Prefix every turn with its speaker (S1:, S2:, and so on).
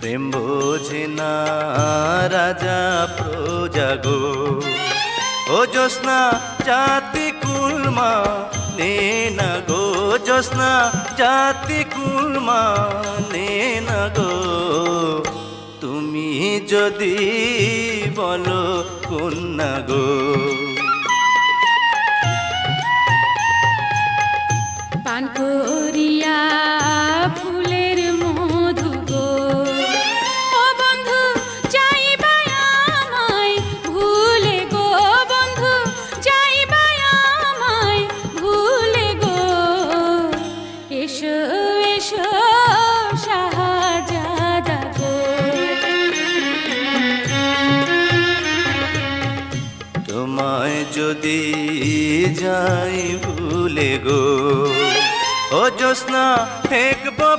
S1: প্রেম বোঝে না রাজা প্রজা গো। ও জ্যোৎস্না জাতি কুলমা নে না গো, জ্যোৎস্না জাতি কুলমা নে না গো। তুমি যদি বলো কন্যা গো।
S2: পান করিয়া ফুলের মধু গো, ও বন্ধু যাইবা আমায় ভুলে গো, বন্ধু যাইবা আমায় ভুলে গো। এসো এসো শাহজাদা গো।
S1: তোমায় যদি যাই ভুলে গো, ও জ্যোৎস্না হে